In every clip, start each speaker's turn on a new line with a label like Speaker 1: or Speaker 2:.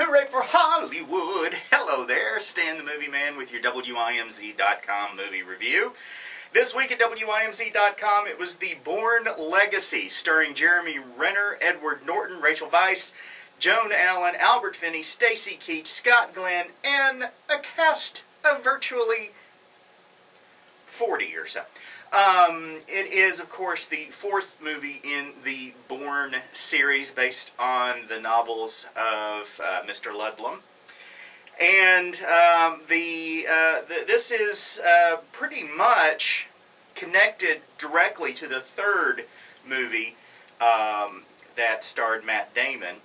Speaker 1: Hooray for Hollywood! Hello there, Stan the Movie Man with your WIMZ.com movie review. This week at WIMZ.com, it was the Bourne Legacy, starring Jeremy Renner, Edward Norton, Rachel Weisz, Joan Allen, Albert Finney, Stacy Keach, Scott Glenn, and a cast of virtually 40 or so. It is, of course, the fourth movie in the Bourne series based on the novels of Mr. Ludlum. And this is pretty much connected directly to the third movie that starred Matt Damon.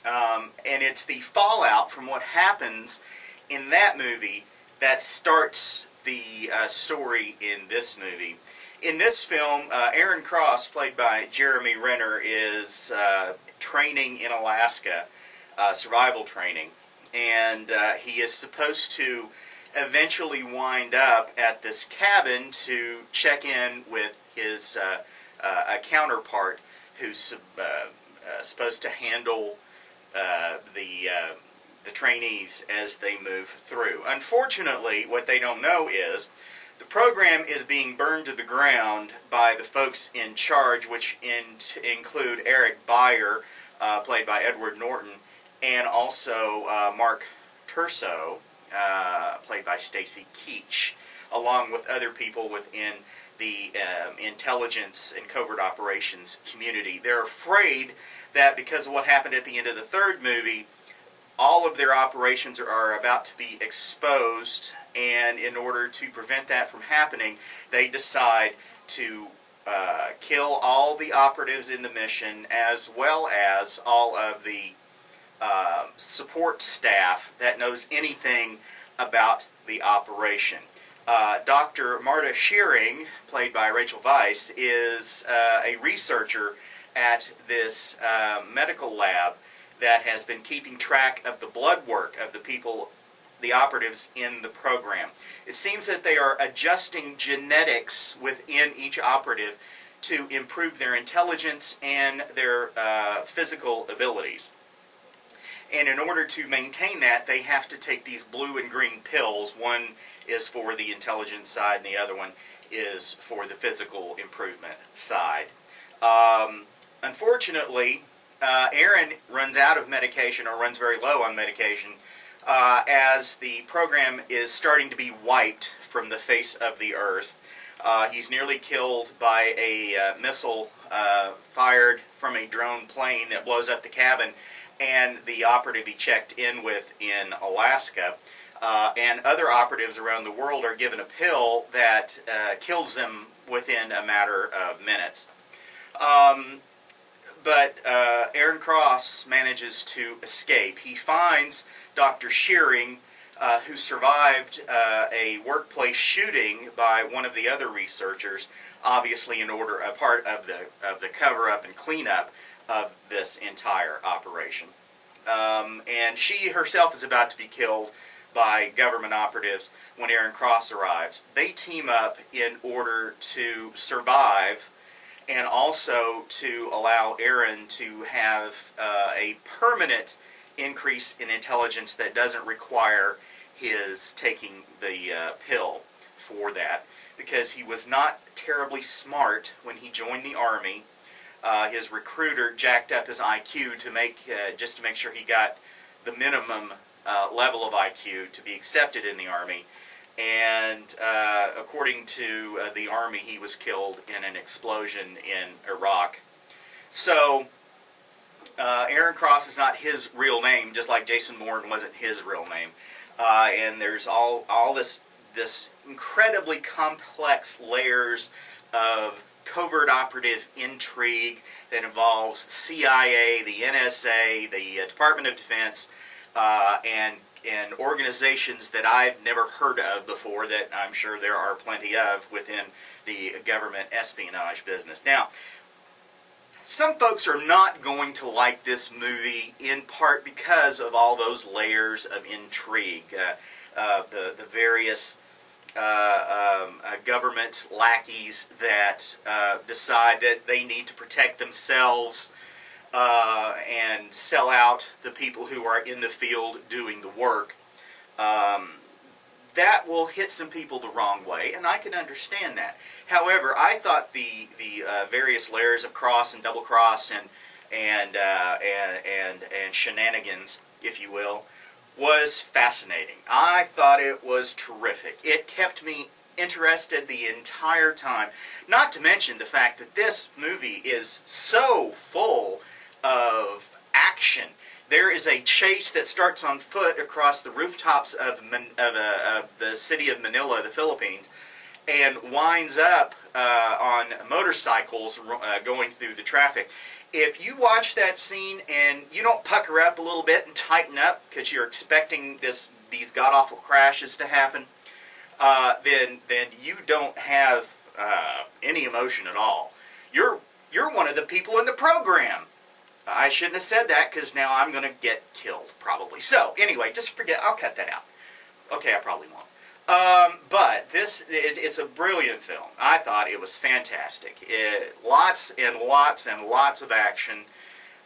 Speaker 1: And it's the fallout from what happens in that movie that starts the story in this movie. In this film, Aaron Cross, played by Jeremy Renner, is training in Alaska, survival training, and he is supposed to eventually wind up at this cabin to check in with his a counterpart who's supposed to handle the trainees as they move through. Unfortunately, what they don't know is the program is being burned to the ground by the folks in charge, which include Eric Byer, played by Edward Norton, and also Mark Turso, played by Stacy Keach, along with other people within the intelligence and covert operations community. They're afraid that because of what happened at the end of the third movie, all of their operations are about to be exposed, and in order to prevent that from happening, they decide to kill all the operatives in the mission, as well as all of the support staff that knows anything about the operation. Dr. Marta Shearing, played by Rachel Weisz, is a researcher at this medical lab that has been keeping track of the blood work of the people, the operatives in the program. It seems that they are adjusting genetics within each operative to improve their intelligence and their physical abilities. And in order to maintain that, they have to take these blue and green pills. One is for the intelligence side, and the other one is for the physical improvement side. Unfortunately, Aaron runs out of medication, or runs very low on medication, as the program is starting to be wiped from the face of the earth. He's nearly killed by a missile fired from a drone plane that blows up the cabin, and the operative he checked in with in Alaska. And other operatives around the world are given a pill that kills them within a matter of minutes. But Aaron Cross manages to escape. He finds Dr. Shearing, who survived a workplace shooting by one of the other researchers, obviously a part of the cover-up and cleanup of this entire operation. And she herself is about to be killed by government operatives when Aaron Cross arrives. They team up in order to survive, and also to allow Aaron to have a permanent increase in intelligence that doesn't require his taking the pill for that, because he was not terribly smart when he joined the Army. His recruiter jacked up his IQ to just to make sure he got the minimum level of IQ to be accepted in the Army. And according to the Army, he was killed in an explosion in Iraq. So Aaron Cross is not his real name, just like Jason Bourne wasn't his real name. And there's all this incredibly complex layers of covert operative intrigue that involves the CIA, the NSA, the Department of Defense, and organizations that I've never heard of before, that I'm sure there are plenty of within the government espionage business. Now, some folks are not going to like this movie, in part because of all those layers of intrigue. The various government lackeys that decide that they need to protect themselves and sell out the people who are in the field doing the work, that will hit some people the wrong way, and I can understand that. However, I thought the various layers of cross and double cross and shenanigans, if you will, was fascinating. I thought it was terrific. It kept me interested the entire time. Not to mention the fact that this movie is so full of action. There is a chase that starts on foot across the rooftops of the city of Manila, the Philippines, and winds up on motorcycles going through the traffic. If you watch that scene and you don't pucker up a little bit and tighten up because you're expecting these god-awful crashes to happen, then you don't have any emotion at all. You're one of the people in the program. I shouldn't have said that because now I'm going to get killed, probably. So, anyway, just forget. I'll cut that out. Okay, I probably won't. But it's a brilliant film. I thought it was fantastic. Lots and lots and lots of action.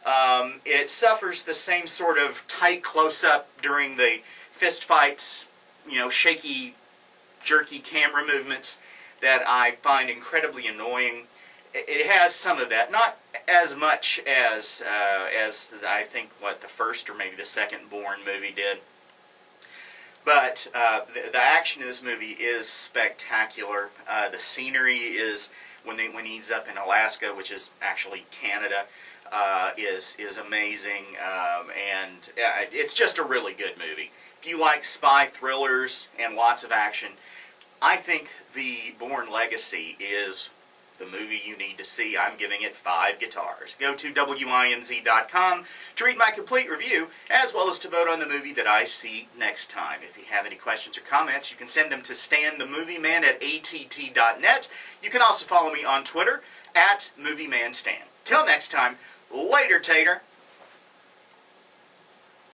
Speaker 1: It suffers the same sort of tight close-up during the fist fights, shaky, jerky camera movements that I find incredibly annoying. It has some of that, not as much as I think the first or maybe the second Bourne movie did. But the action in this movie is spectacular. The scenery is when he's up in Alaska, which is actually Canada, is amazing, and it's just a really good movie. If you like spy thrillers and lots of action, I think the Bourne Legacy is the movie you need to see. I'm giving it 5 guitars. Go to WIMZ.com to read my complete review, as well as to vote on the movie that I see next time. If you have any questions or comments, you can send them to StanTheMovieMan@att.net. You can also follow me on Twitter @MovieManStan. Till next time, later, Tater.